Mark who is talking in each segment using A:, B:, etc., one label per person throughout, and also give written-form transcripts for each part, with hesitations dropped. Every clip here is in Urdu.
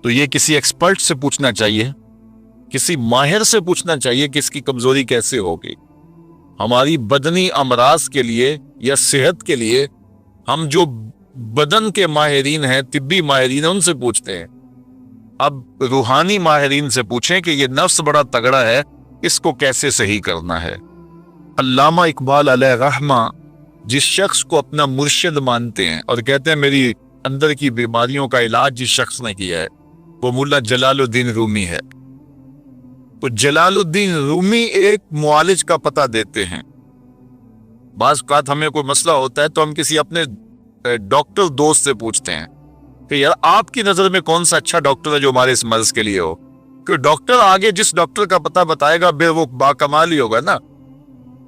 A: تو یہ کسی ایکسپرٹ سے پوچھنا چاہیے، کسی ماہر سے پوچھنا چاہیے کہ اس کی کمزوری کیسے ہوگی۔ ہماری بدنی امراض کے لیے یا صحت کے لیے ہم جو بدن کے ماہرین ہیں، طبی ماہرین ہیں، ان سے پوچھتے ہیں۔ اب روحانی ماہرین سے پوچھیں کہ یہ نفس بڑا تگڑا ہے، اس کو کیسے صحیح کرنا ہے۔ علامہ اقبال علیہ رحمہ جس شخص کو اپنا مرشد مانتے ہیں اور کہتے ہیں میری اندر کی بیماریوں کا علاج جس شخص نے کیا ہے، وہ مولا جلال الدین رومی ہے۔ تو جلال الدین رومی ایک معالج کا پتہ دیتے ہیں۔ بعض اوقات ہمیں کوئی مسئلہ ہوتا ہے تو ہم کسی اپنے ڈاکٹر دوست سے پوچھتے ہیں کہ یار آپ کی نظر میں کون سا اچھا ڈاکٹر ہے جو ہمارے اس مرض کے لیے ہو، کہ ڈاکٹر آگے جس ڈاکٹر کا پتہ بتائے گا پھر وہ باکمال ہی ہوگا نا۔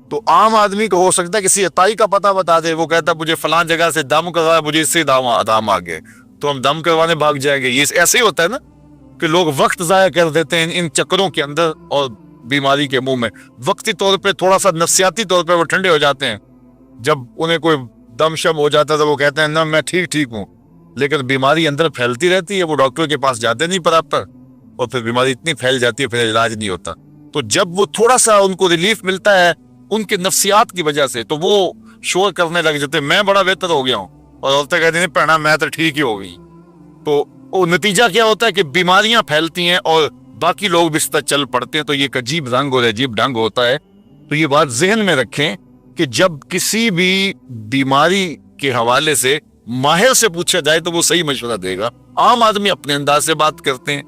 A: تو عام آدمی کو ہو سکتا ہے کسی عطائی کا پتہ بتا دے، وہ کہتا ہے مجھے فلاں جگہ سے دم کروایا، مجھے اس سے دم آ گئے، تو ہم دم کروانے بھاگ جائیں گے۔ یہ ایسے ہی ہوتا ہے نا کہ لوگ وقت ضائع کر دیتے ہیں ان چکروں کے اندر اور بیماری کے منہ میں۔ وقتی طور پہ تھوڑا سا نفسیاتی طور پہ وہ ٹھنڈے ہو جاتے ہیں، جب انہیں کوئی دم شم ہو جاتا ہے تو وہ کہتے ہیں نا میں ٹھیک ہوں، لیکن بیماری اندر پھیلتی رہتی ہے، وہ ڈاکٹر کے پاس جاتے نہیں پراپر، اور پھر بیماری اتنی پھیل جاتی ہے پھر علاج نہیں ہوتا۔ تو جب وہ تھوڑا سا ان کو ریلیف ملتا ہے ان کے نفسیات کی وجہ سے، تو وہ شور کرنے لگ جاتے ہیں میں بڑا بہتر ہو گیا ہوں، اور عورتیں کہتی ہیں پہنا میں تو ٹھیک ہی ہو گئی۔ تو وہ نتیجہ کیا ہوتا ہے کہ بیماریاں پھیلتی ہیں اور باقی لوگ بھی اس طرح چل پڑتے ہیں۔ تو یہ ایک عجیب رنگ اور عجیب ڈھنگ ہوتا ہے۔ تو یہ بات ذہن میں رکھیں کہ جب کسی بھی بیماری کے حوالے سے ماہر سے پوچھا جائے تو وہ صحیح مشورہ دے گا۔ عام آدمی اپنے انداز سے بات کرتے ہیں،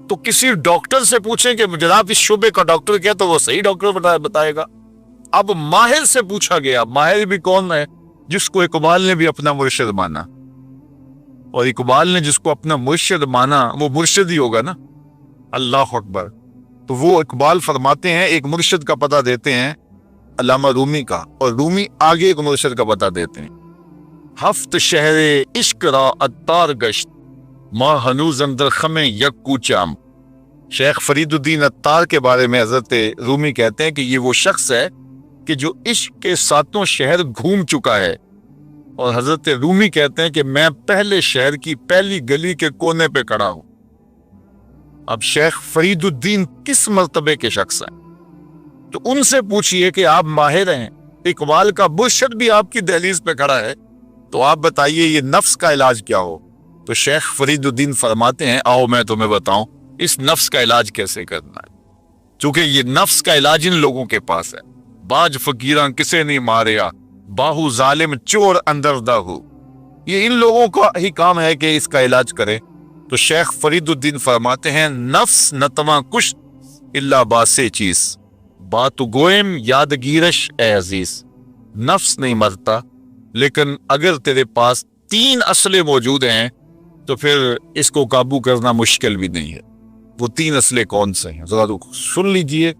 A: تو کسی ڈاکٹر سے پوچھیں کہ جناب اس شعبے کا ڈاکٹر کیا، تو وہ صحیح ڈاکٹر بتائے گا۔ اب ماہر سے پوچھا گیا، ماہر بھی کون ہے؟ جس کو اقبال نے بھی اپنا مرشد مانا، اور اقبال نے جس کو اپنا مرشد مانا وہ مرشد ہی ہوگا نا۔ اللہ اکبر۔ تو وہ اقبال فرماتے ہیں ایک مرشد کا پتہ دیتے ہیں علامہ رومی کا، اور رومی آگے ایک مرشد کا پتہ دیتے ہیں۔ ہفت شہر عشق را عطار گشت ما ہنوز اندر خم یک کوچام۔ شیخ فرید الدین عطار کے بارے میں حضرت رومی کہتے ہیں کہ یہ وہ شخص ہے کہ جو عشق کے ساتوں شہر گھوم چکا ہے، اور حضرت رومی کہتے ہیں کہ میں پہلے شہر کی پہلی گلی کے کونے پہ کھڑا ہوں۔ اب شیخ فرید الدین کس مرتبے کے شخص ہیں؟ تو ان سے پوچھئے کہ آپ ماہر ہیں، اقبال کا مرشد بھی آپ کی دہلیز پہ کھڑا ہے، تو آپ بتائیے یہ نفس کا علاج کیا ہو؟ تو شیخ فرید الدین فرماتے ہیں آؤ میں تمہیں بتاؤں اس نفس کا علاج کیسے کرنا ہے، چونکہ یہ نفس کا علاج ان لوگوں کے پاس ہے۔ باج فقیراں کسے نہیں ماریا، باہو ظالم چور اندر داہو، یہ ان لوگوں کا ہی کام ہے کہ اس کا علاج کرے۔ تو شیخ فرید الدین فرماتے ہیں نفس نتواں کش اللہ باسے چیز بات گوئم یادگیرش اے عزیز۔ نفس نہیں مرتا، لیکن اگر تیرے پاس 3 اسلحے موجود ہیں تو پھر اس کو قابو کرنا مشکل بھی نہیں ہے۔ وہ 3 اسلحے کون سے ہیں ذرا سن لیجئے،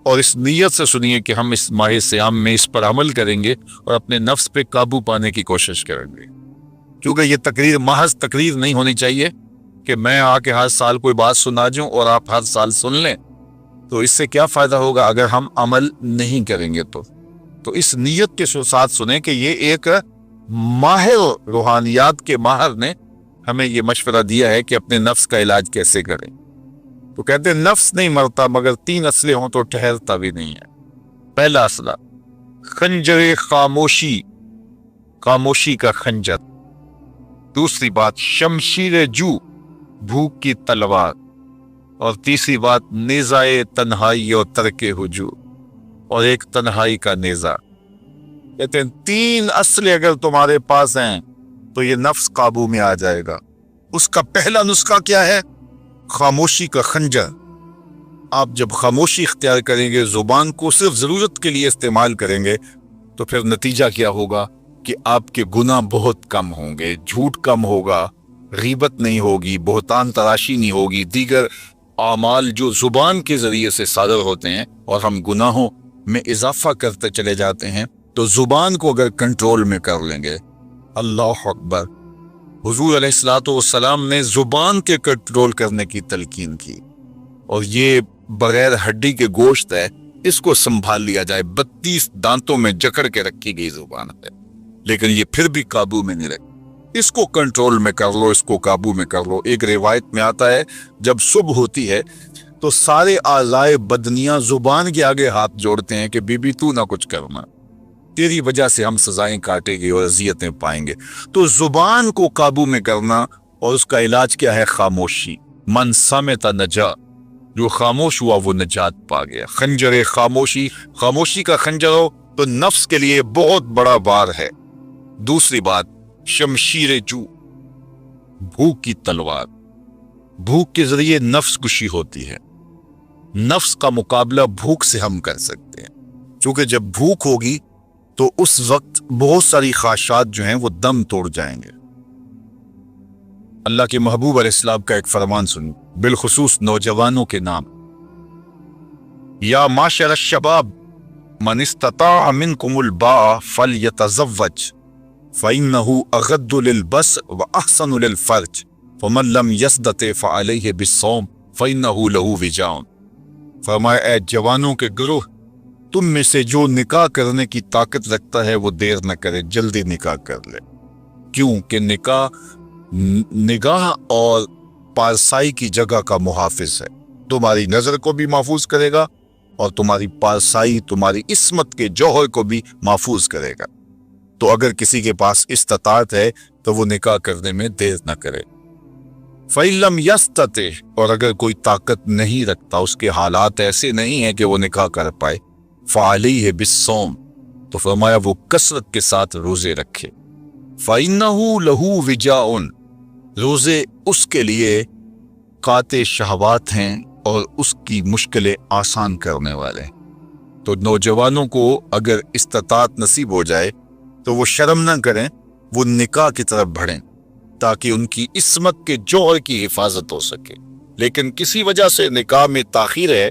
A: اور اس نیت سے سنیے کہ ہم اس ماہ صیام میں اس پر عمل کریں گے اور اپنے نفس پہ قابو پانے کی کوشش کریں گے۔ کیونکہ یہ تقریر محض تقریر نہیں ہونی چاہیے کہ میں آ کے ہر سال کوئی بات سنا جوں اور آپ ہر سال سن لیں، تو اس سے کیا فائدہ ہوگا اگر ہم عمل نہیں کریں گے۔ تو اس نیت کے ساتھ سنیں کہ یہ ایک ماہر روحانیات کے ماہر نے ہمیں یہ مشورہ دیا ہے کہ اپنے نفس کا علاج کیسے کریں۔ تو کہتے ہیں نفس نہیں مرتا مگر 3 اسلحے ہوں تو ٹھہرتا بھی نہیں ہے۔ پہلا اسلحہ خنجر خاموشی، خاموشی کا خنجر۔ دوسری بات شمشیر جو، بھوک کی تلوار۔ اور تیسری بات نیزائے تنہائی اور ترک ہجو، اور ایک تنہائی کا نیزہ۔ کہتے ہیں 3 اسلحے اگر تمہارے پاس ہیں تو یہ نفس قابو میں آ جائے گا۔ اس کا پہلا نسخہ کیا ہے؟ خاموشی کا خنجر۔ آپ جب خاموشی اختیار کریں گے، زبان کو صرف ضرورت کے لیے استعمال کریں گے، تو پھر نتیجہ کیا ہوگا کہ آپ کے گناہ بہت کم ہوں گے، جھوٹ کم ہوگا، غیبت نہیں ہوگی، بہتان تراشی نہیں ہوگی، دیگر اعمال جو زبان کے ذریعے سے صادر ہوتے ہیں، اور ہم گناہوں میں اضافہ کرتے چلے جاتے ہیں۔ تو زبان کو اگر کنٹرول میں کر لیں گے، اللہ اکبر، حضور علیہ الصلوۃ والسلام نے زبان کے کنٹرول کرنے کی تلقین کی، اور یہ بغیر ہڈی کے گوشت ہے، اس کو سنبھال لیا جائے، 32 دانتوں میں جکڑ کے رکھی گئی زبان ہے، لیکن یہ پھر بھی قابو میں نہیں رہی۔ اس کو کنٹرول میں کر لو، اس کو قابو میں کر لو۔ ایک روایت میں آتا ہے جب صبح ہوتی ہے تو سارے اعضائے بدنیاں زبان کے آگے ہاتھ جوڑتے ہیں کہ بی بی تو نہ کچھ کرنا، تیری وجہ سے ہم سزائیں کاٹے گی اور اذیتیں پائیں گے۔ تو زبان کو قابو میں کرنا، اور اس کا علاج کیا ہے؟ خاموشی۔ من صمت نجا، جو خاموش ہوا وہ نجات پا گیا۔ خنجر خاموشی، خاموشی کا خنجر ہو تو نفس کے لیے بہت بڑا بار ہے۔ دوسری بات، شمشیر جو، بھوک کی تلوار۔ بھوک کے ذریعے نفس کشی ہوتی ہے۔ نفس کا مقابلہ بھوک سے ہم کر سکتے ہیں، کیونکہ جب بھوک ہوگی تو اس وقت بہت ساری خواہشات جو ہیں وہ دم توڑ جائیں گے۔ اللہ کے محبوب علیہ السلام کا ایک فرمان سنیں، بالخصوص نوجوانوں کے نام۔ یا معاشر الشباب من استطاع منکم الباء فلیتزوج فإنه اغض للبصر واحسن للفرج فمن لم يستطع فعليه بالصوم فإنه له وجاء۔ فرمایا اے جوانوں کے گروہ، تم میں سے جو نکاح کرنے کی طاقت رکھتا ہے وہ دیر نہ کرے، جلدی نکاح کر لے۔ کیوں کہ نگاہ اور پارسائی کی جگہ کا محافظ ہے، تمہاری نظر کو بھی محفوظ کرے گا اور تمہاری پارسائی، تمہاری عصمت کے جوہر کو بھی محفوظ کرے گا۔ تو اگر کسی کے پاس استطاعت ہے تو وہ نکاح کرنے میں دیر نہ کرے۔ فَإِن لَمْ يَسْتَطِعْ، اور اگر کوئی طاقت نہیں رکھتا، اس کے حالات ایسے نہیں ہیں کہ وہ نکاح کر پائے، فَعَلَيْهِ بِالصَّوْمِ، تو فرمایا وہ کثرت کے ساتھ روزے رکھے۔ فَإِنَّهُ لَهُ وِجَاءٌ، روزے اس کے لیے قاطع شہوات ہیں اور اس کی مشکلیں آسان کرنے والے۔ تو نوجوانوں کو اگر استطاعت نصیب ہو جائے تو وہ شرم نہ کریں، وہ نکاح کی طرف بڑھیں تاکہ ان کی عصمت کے جوہر کی حفاظت ہو سکے۔ لیکن کسی وجہ سے نکاح میں تاخیر ہے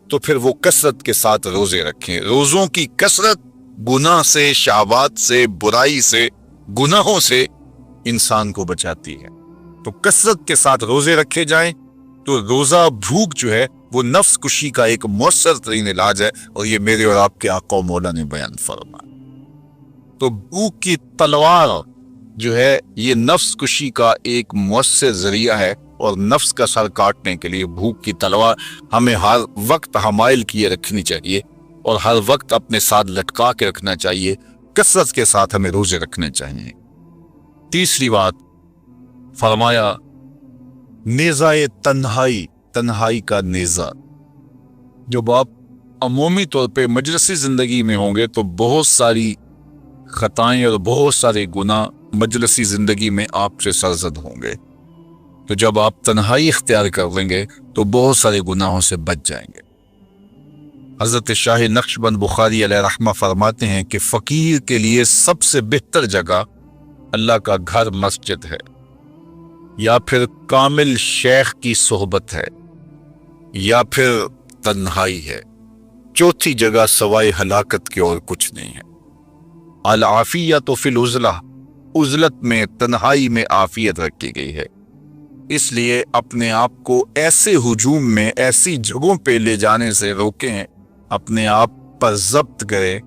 A: تو پھر وہ کثرت کے ساتھ روزے رکھیں۔ روزوں کی کثرت گناہ سے، شہوات سے، برائی سے، گناہوں سے انسان کو بچاتی ہے۔ تو کثرت کے ساتھ روزے رکھے جائیں تو روزہ بھوک جو ہے وہ نفس کشی کا ایک مؤثر ترین علاج ہے، اور یہ میرے اور آپ کے آقا و مولا نے بیان فرمایا۔ تو بھوک کی تلوار جو ہے یہ نفس کشی کا ایک مؤثر ذریعہ ہے، اور نفس کا سر کاٹنے کے لیے بھوک کی تلوار ہمیں ہر وقت حمائل کیے رکھنی چاہیے اور ہر وقت اپنے ساتھ لٹکا کے رکھنا چاہیے۔ کثرت کے ساتھ ہمیں روزے رکھنے چاہیے۔ تیسری بات فرمایا نیزہ تنہائی، تنہائی کا نیزہ۔ جب آپ عمومی طور پہ مجلسی زندگی میں ہوں گے تو بہت ساری خطائیں اور بہت سارے گناہ مجلسی زندگی میں آپ سے سرزد ہوں گے، تو جب آپ تنہائی اختیار کر لیں گے تو بہت سارے گناہوں سے بچ جائیں گے۔ حضرت شاہ نقشبند بخاری علیہ رحمہ فرماتے ہیں کہ فقیر کے لیے سب سے بہتر جگہ اللہ کا گھر مسجد ہے، یا پھر کامل شیخ کی صحبت ہے، یا پھر تنہائی ہے۔ چوتھی جگہ سوائے ہلاکت کے اور کچھ نہیں ہے۔ العافیت فی العزلہ، عزلت میں، تنہائی میں عافیت رکھی گئی ہے۔ اس لیے اپنے آپ کو ایسے ہجوم میں، ایسی جگہوں پہ لے جانے سے روکیں، اپنے آپ پر ضبط کریں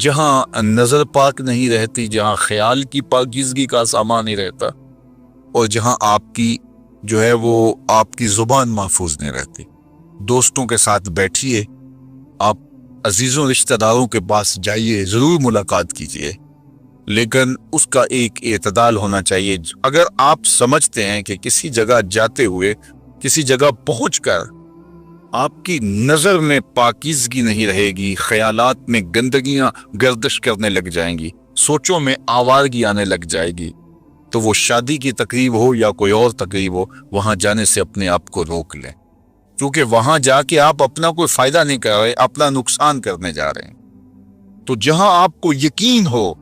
A: جہاں نظر پاک نہیں رہتی، جہاں خیال کی پاکیزگی کا سامان نہیں رہتا، اور جہاں آپ کی جو ہے وہ آپ کی زبان محفوظ نہیں رہتی۔ دوستوں کے ساتھ بیٹھیے، آپ عزیزوں رشتہ داروں کے پاس جائیے، ضرور ملاقات کیجیے، لیکن اس کا ایک اعتدال ہونا چاہیے۔ اگر آپ سمجھتے ہیں کہ کسی جگہ جاتے ہوئے، کسی جگہ پہنچ کر آپ کی نظر میں پاکیزگی نہیں رہے گی، خیالات میں گندگیاں گردش کرنے لگ جائیں گی، سوچوں میں آوارگی آنے لگ جائے گی، تو وہ شادی کی تقریب ہو یا کوئی اور تقریب ہو، وہاں جانے سے اپنے آپ کو روک لیں، کیونکہ وہاں جا کے آپ اپنا کوئی فائدہ نہیں کر رہے، اپنا نقصان کرنے جا رہے ہیں۔ تو جہاں آپ کو یقین ہو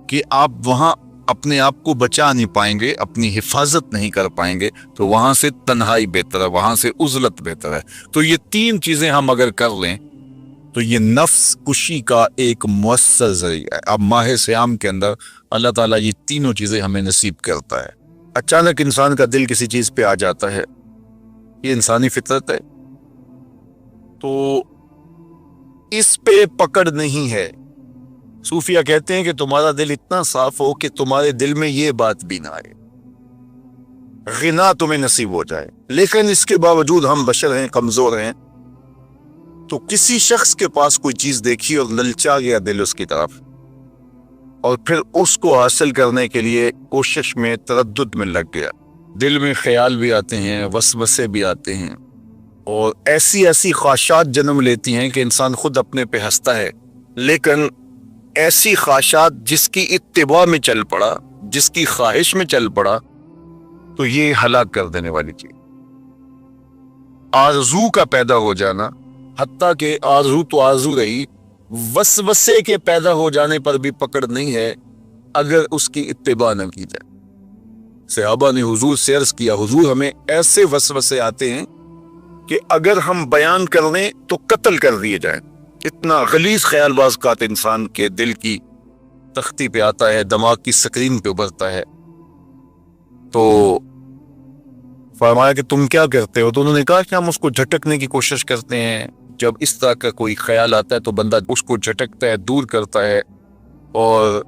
A: کہ آپ وہاں اپنے آپ کو بچا نہیں پائیں گے، اپنی حفاظت نہیں کر پائیں گے، تو وہاں سے تنہائی بہتر ہے، وہاں سے عزلت بہتر ہے۔ تو یہ تین چیزیں ہم اگر کر لیں تو یہ نفس کشی کا ایک مؤثر ذریعہ ہے۔ اب ماہ سیام کے اندر اللہ تعالیٰ یہ تینوں چیزیں ہمیں نصیب کرتا ہے۔ اچانک انسان کا دل کسی چیز پہ آ جاتا ہے، یہ انسانی فطرت ہے، تو اس پہ پکڑ نہیں ہے، صوفیہ کہتے ہیں کہ تمہارا دل اتنا صاف ہو کہ تمہارے دل میں یہ بات بھی نہ آئے، غنا تمہیں نصیب ہو جائے۔ لیکن اس کے باوجود ہم بشر ہیں، کمزور ہیں، تو کسی شخص کے پاس کوئی چیز دیکھی اور للچا گیا دل اس کی طرف، اور پھر اس کو حاصل کرنے کے لیے کوشش میں، تردد میں لگ گیا۔ دل میں خیال بھی آتے ہیں، وسوسے بھی آتے ہیں، اور ایسی ایسی خواہشات جنم لیتی ہیں کہ انسان خود اپنے پہ ہنستا ہے۔ لیکن ایسی خواہشات جس کی اتباع میں چل پڑا، جس کی خواہش میں چل پڑا، تو یہ ہلاک کر دینے والی چیز۔ آرزو کا پیدا ہو جانا، حتیٰ کہ آرزو تو آرزو رہی، وسوسے کے پیدا ہو جانے پر بھی پکڑ نہیں ہے اگر اس کی اتباع نہ کی جائے۔ صحابہ نے حضور سے عرض کیا، حضور ہمیں ایسے وسوسے آتے ہیں کہ اگر ہم بیان کر لیں تو قتل کر دیے جائیں۔ اتنا غلیظ خیال بعض اوقات انسان کے دل کی تختی پہ آتا ہے، دماغ کی سکرین پہ ابھرتا ہے۔ تو فرمایا کہ تم کیا کرتے ہو؟ تو انہوں نے کہا کہ ہم اس کو جھٹکنے کی کوشش کرتے ہیں۔ جب اس طرح کا کوئی خیال آتا ہے تو بندہ اس کو جھٹکتا ہے، دور کرتا ہے، اور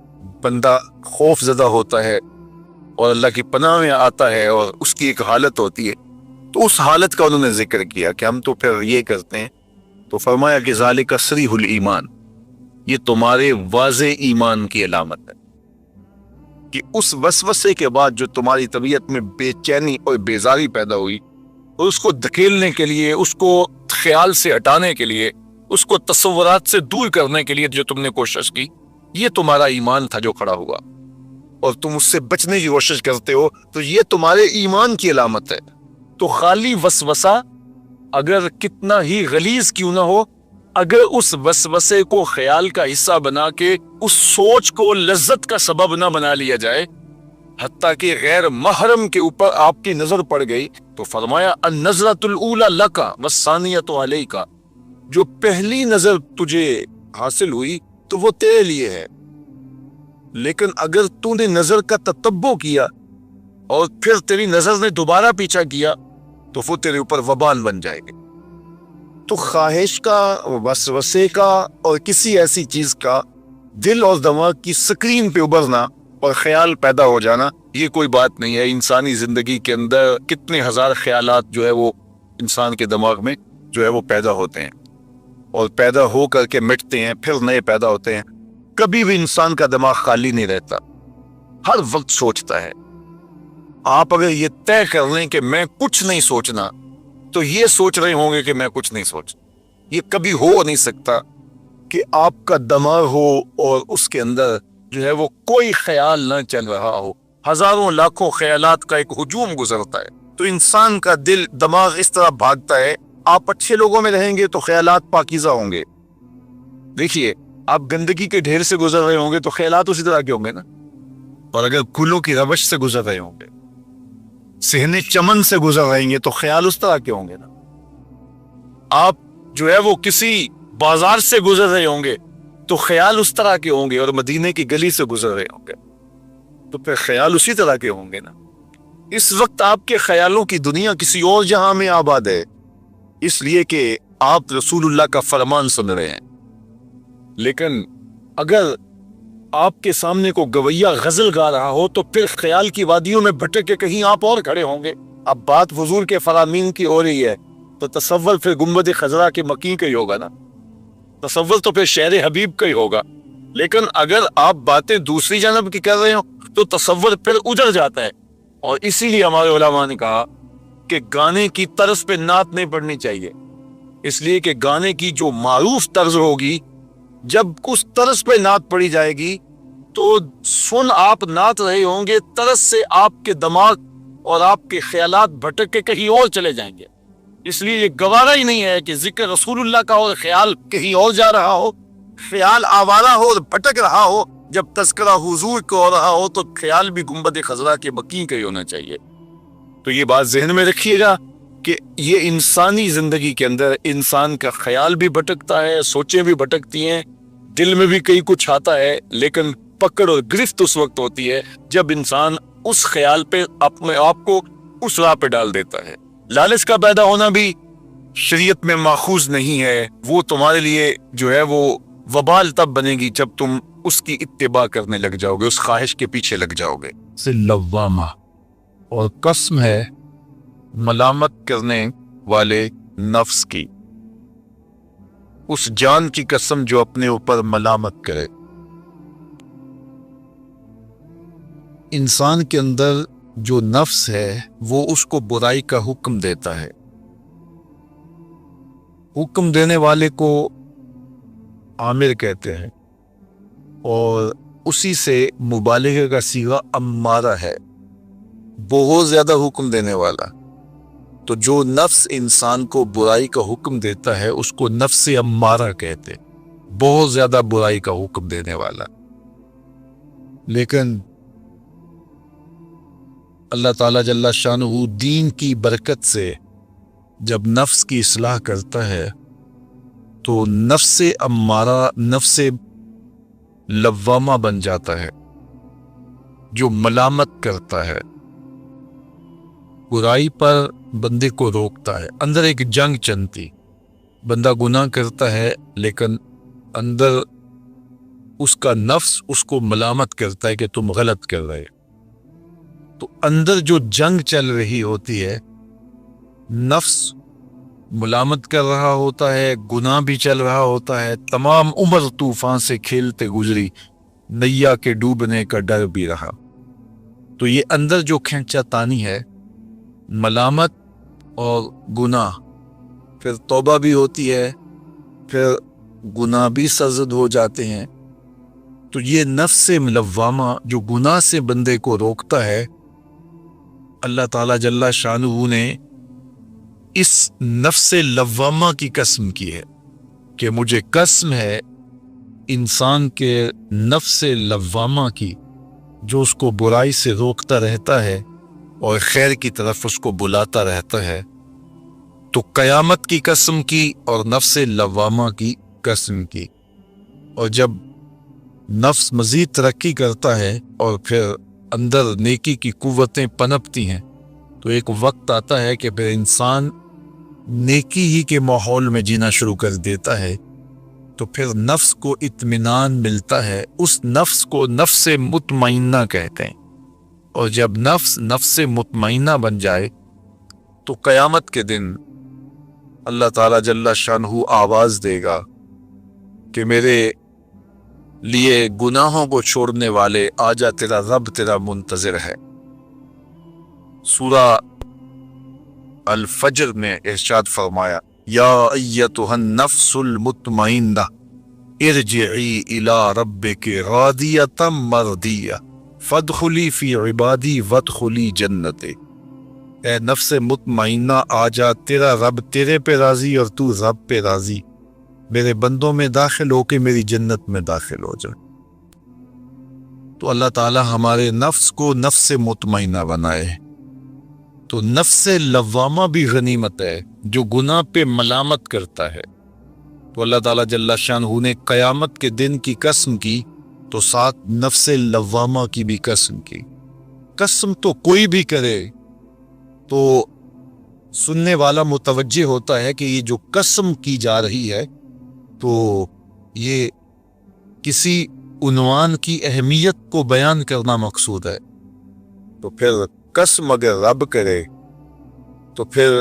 A: بندہ خوف زدہ ہوتا ہے اور اللہ کی پناہ میں آتا ہے، اور اس کی ایک حالت ہوتی ہے۔ تو اس حالت کا انہوں نے ذکر کیا کہ ہم تو پھر یہ کرتے ہیں۔ تو فرمایا کہ ذالک صریح الایمان، یہ تمہارے واضح ایمان کی علامت ہے کہ اس وسوسے کے بعد جو تمہاری طبیعت میں بے چینی اور بیزاری پیدا ہوئی، اور اس کو دھکیلنے کے لیے، اس کو خیال سے ہٹانے کے لیے، اس کو تصورات سے دور کرنے کے لیے جو تم نے کوشش کی، یہ تمہارا ایمان تھا جو کھڑا ہوا، اور تم اس سے بچنے کی کوشش کرتے ہو، تو یہ تمہارے ایمان کی علامت ہے۔ تو خالی وسوسہ اگر کتنا ہی غلیظ کیوں نہ ہو، اگر اس وسوسے کو خیال کا حصہ بنا کے اس سوچ کو لذت کا سبب نہ بنا لیا جائے، حتیٰ کہ غیر محرم کے اوپر آپ کی نظر پڑ گئی، تو فرمایا النظرۃ الاولی لک والثانیۃ علیک، جو پہلی نظر تجھے حاصل ہوئی تو وہ تیرے لیے ہے، لیکن اگر تو نے نظر کا تتبع کیا اور پھر تیری نظر نے دوبارہ پیچھا کیا تو وہ تیرے اوپر وبال بن جائے گی۔ تو خواہش کا، وسوسے کا، اور کسی ایسی چیز کا دل اور دماغ کی سکرین پہ ابھرنا اور خیال پیدا ہو جانا، یہ کوئی بات نہیں ہے۔ انسانی زندگی کے اندر کتنے ہزار خیالات جو ہے وہ انسان کے دماغ میں جو ہے وہ پیدا ہوتے ہیں، اور پیدا ہو کر کے مٹتے ہیں، پھر نئے پیدا ہوتے ہیں۔ کبھی بھی انسان کا دماغ خالی نہیں رہتا، ہر وقت سوچتا ہے۔ آپ اگر یہ طے کر لیں کہ میں کچھ نہیں سوچنا، تو یہ سوچ رہے ہوں گے کہ میں کچھ نہیں سوچ۔ یہ کبھی ہو نہیں سکتا کہ آپ کا دماغ ہو اور اس کے اندر جو ہے وہ کوئی خیال نہ چل رہا ہو۔ ہزاروں لاکھوں خیالات کا ایک ہجوم گزرتا ہے، تو انسان کا دل، دماغ اس طرح بھاگتا ہے۔ آپ اچھے لوگوں میں رہیں گے تو خیالات پاکیزہ ہوں گے۔ دیکھیے، آپ گندگی کے ڈھیر سے گزر رہے ہوں گے تو خیالات اسی طرح کے ہوں گے نا، اور اگر پھولوں کی روش سے گزر رہے ہوں گے، صحن چمن سے گزر رہیں گے تو خیال اس طرح کے ہوں گے نا۔ آپ جو ہے وہ کسی بازار سے گزر رہے ہوں گے تو خیال اس طرح کے ہوں گے، اور مدینے کی گلی سے گزر رہے ہوں گے تو پھر خیال اسی طرح کے ہوں گے نا۔ اس وقت آپ کے خیالوں کی دنیا کسی اور جہاں میں آباد ہے، اس لیے کہ آپ رسول اللہ کا فرمان سن رہے ہیں۔ لیکن اگر آپ کے سامنے کو گویا غزل گا رہا ہو تو پھر خیال کی وادیوں میں بھٹک کے کہیں آپ اور کھڑے ہوں گے۔ اب بات حضور کے فرامین کی ہو رہی ہے تو تصور پھر گنبد خضرا کے مکی کا ہی ہوگا نا، تصور تو پھر شہر حبیب کا ہی ہوگا۔ لیکن اگر آپ باتیں دوسری جانب کی کر رہے ہو تو تصور پھر اجڑ جاتا ہے، اور اسی لیے ہمارے علماء نے کہا کہ گانے کی طرز پہ نعت نہیں پڑھنی چاہیے، اس لیے کہ گانے کی جو معروف طرز ہوگی، جب اس طرز پہ نعت پڑھی جائے گی تو سن آپ نعت رہے ہوں گے، طرز سے آپ کے دماغ اور آپ کے خیالات بھٹک کے کہیں اور چلے جائیں گے۔ اس لیے یہ گوارا ہی نہیں ہے کہ ذکر رسول اللہ کا اور خیال کہیں اور جا رہا ہو، خیال آوارہ ہو اور بھٹک رہا ہو۔ جب تذکرہ حضور کو ہو رہا ہو تو خیال بھی گنبد خضرا کے مکی کا ہی ہونا چاہیے۔ تو یہ بات ذہن میں رکھیے گا کہ یہ انسانی زندگی کے اندر انسان کا خیال بھی بھٹکتا ہے، سوچیں بھی بھٹکتی ہیں، دل میں بھی کئی کچھ آتا ہے، لیکن پکڑ اور گرفت اس وقت ہوتی ہے جب انسان اس خیال پہ اپنے آپ کو اس راہ پہ ڈال دیتا ہے۔ لالچ کا پیدا ہونا بھی شریعت میں ماخوذ نہیں ہے، وہ تمہارے لیے جو ہے وہ وبال تب بنے گی جب تم اس کی اتباع کرنے لگ جاؤ گے، اس خواہش کے پیچھے لگ جاؤ گے۔ سے لوامہ، اور قسم ہے ملامت کرنے والے نفس کی، اس جان کی قسم جو اپنے اوپر ملامت کرے۔ انسان کے اندر جو نفس ہے وہ اس کو برائی کا حکم دیتا ہے، حکم دینے والے کو عامر کہتے ہیں، اور اسی سے مبالغہ کا صیغہ امارہ ہے، بہت زیادہ حکم دینے والا۔ تو جو نفس انسان کو برائی کا حکم دیتا ہے اس کو نفس امارہ کہتے، بہت زیادہ برائی کا حکم دینے والا۔ لیکن اللہ تعالیٰ جل شانہ دین کی برکت سے جب نفس کی اصلاح کرتا ہے تو نفس امارہ نفس لوامہ بن جاتا ہے، جو ملامت کرتا ہے، برائی پر بندے کو روکتا ہے۔ اندر ایک جنگ چلتی، بندہ گناہ کرتا ہے لیکن اندر اس کا نفس اس کو ملامت کرتا ہے کہ تم غلط کر رہے۔ تو اندر جو جنگ چل رہی ہوتی ہے، نفس ملامت کر رہا ہوتا ہے، گناہ بھی چل رہا ہوتا ہے، تمام عمر طوفان سے کھیلتے گزری، نیا کے ڈوبنے کا ڈر بھی رہا۔ تو یہ اندر جو کھینچا تانی ہے، ملامت اور گناہ، پھر توبہ بھی ہوتی ہے، پھر گناہ بھی سرزد ہو جاتے ہیں۔ تو یہ نفس لوامہ جو گناہ سے بندے کو روکتا ہے، اللہ تعالیٰ جل شانہ نے اس نفس لوامہ کی قسم کی ہے کہ مجھے قسم ہے انسان کے نفس لوامہ کی، جو اس کو برائی سے روکتا رہتا ہے اور خیر کی طرف اس کو بلاتا رہتا ہے۔ تو قیامت کی قسم کی اور نفس لوامہ کی قسم کی۔ اور جب نفس مزید ترقی کرتا ہے اور پھر اندر نیکی کی قوتیں پنپتی ہیں، تو ایک وقت آتا ہے کہ پھر انسان نیکی ہی کے ماحول میں جینا شروع کر دیتا ہے، تو پھر نفس کو اطمینان ملتا ہے۔ اس نفس کو نفس مطمئنہ کہتے ہیں، اور جب نفس مطمئنہ بن جائے تو قیامت کے دن اللہ تعالیٰ جل شانہ آواز دے گا کہ میرے لیے گناہوں کو چھوڑنے والے، آجا تیرا رب تیرا منتظر ہے۔ سورہ الفجر میں ارشاد فرمایا، یا ایتھا النفس المطمئنہ ارجعی الی ربک راضیۃ مرضیہ فادخلی فی عبادی وادخلی جنتی۔ اے نفس مطمئنہ، آجا، تیرا رب تیرے پہ راضی اور تو رب پہ راضی، میرے بندوں میں داخل ہو کے میری جنت میں داخل ہو جائے۔ تو اللہ تعالیٰ ہمارے نفس کو نفس مطمئنہ بنائے۔ تو نفس لوامہ بھی غنیمت ہے، جو گناہ پہ ملامت کرتا ہے۔ تو اللہ تعالیٰ جل شانہ نے قیامت کے دن کی قسم کی، تو ساتھ نفس لوامہ کی بھی قسم کی۔ قسم تو کوئی بھی کرے تو سننے والا متوجہ ہوتا ہے کہ یہ جو قسم کی جا رہی ہے تو یہ کسی عنوان کی اہمیت کو بیان کرنا مقصود ہے۔ تو پھر قسم اگر رب کرے تو پھر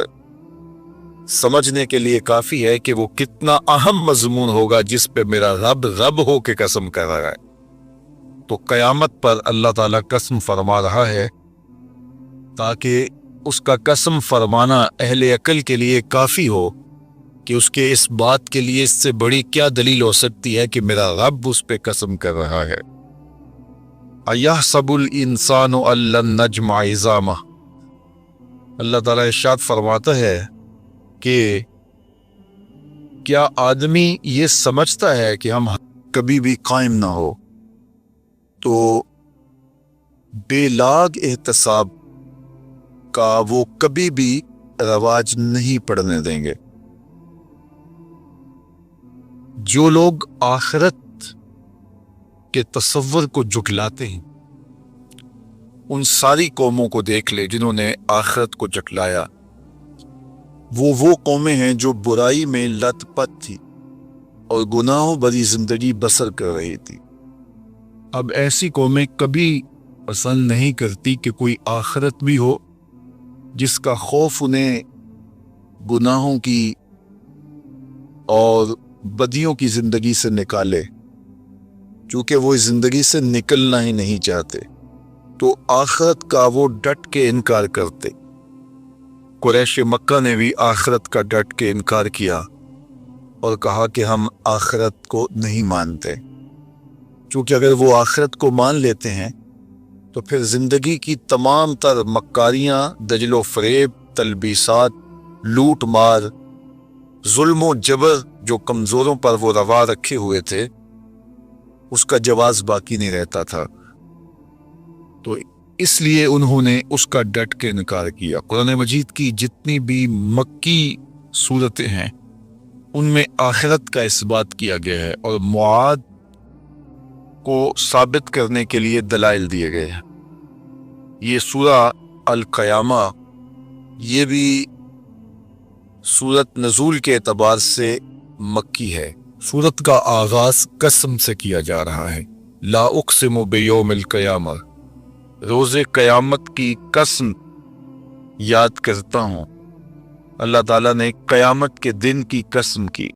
A: سمجھنے کے لیے کافی ہے کہ وہ کتنا اہم مضمون ہوگا جس پہ میرا رب ہو کے قسم کر رہا ہے۔ تو قیامت پر اللہ تعالیٰ قسم فرما رہا ہے تاکہ اس کا قسم فرمانا اہل عقل کے لیے کافی ہو کہ اس کے اس بات کے لیے اس سے بڑی کیا دلیل ہو سکتی ہے کہ میرا رب اس پہ قسم کر رہا ہے۔ اَيَحْسَبُ الْإِنسَانُ أَن لَّن نَّجْمَعَ عِظَامَهُ۔ اللہ تعالیٰ ارشاد فرماتا ہے کہ کیا آدمی یہ سمجھتا ہے کہ ہم کبھی بھی قائم نہ ہو؟ تو بے لاگ احتساب کا وہ کبھی بھی رواج نہیں پڑنے دیں گے۔ جو لوگ آخرت کے تصور کو جھٹلاتے ہیں، ان ساری قوموں کو دیکھ لے جنہوں نے آخرت کو جھٹلایا، وہ قومیں ہیں جو برائی میں لت پت تھی اور گناہوں بری زندگی بسر کر رہی تھی۔
B: اب ایسی قومیں کبھی پسند نہیں کرتی کہ کوئی آخرت بھی ہو جس کا خوف انہیں گناہوں کی اور بدیوں کی زندگی سے نکالے، چونکہ وہ اس زندگی سے نکلنا ہی نہیں چاہتے، تو آخرت کا وہ ڈٹ کے انکار کرتے۔ قریش مکہ نے بھی آخرت کا ڈٹ کے انکار کیا اور کہا کہ ہم آخرت کو نہیں مانتے، چونکہ اگر وہ آخرت کو مان لیتے ہیں تو پھر زندگی کی تمام تر مکاریاں، دجل و فریب، تلبیسات، لوٹ مار، ظلم و جبر جو کمزوروں پر وہ روا رکھے ہوئے تھے، اس کا جواز باقی نہیں رہتا تھا۔ تو اس لیے انہوں نے اس کا ڈٹ کے انکار کیا۔ قرآن مجید کی جتنی بھی مکی صورتیں ہیں ان میں آخرت کا اثبات کیا گیا ہے اور معاد کو ثابت کرنے کے لیے دلائل دیے گئے ہیں۔ یہ سورہ القیامہ یہ بھی سورت نزول کے اعتبار سے مکی ہے۔ سورت کا آغاز قسم سے کیا جا رہا ہے، لا اقسم بیوم القیامہ، روز قیامت کی قسم یاد کرتا ہوں۔ اللہ تعالیٰ نے قیامت کے دن کی قسم کی۔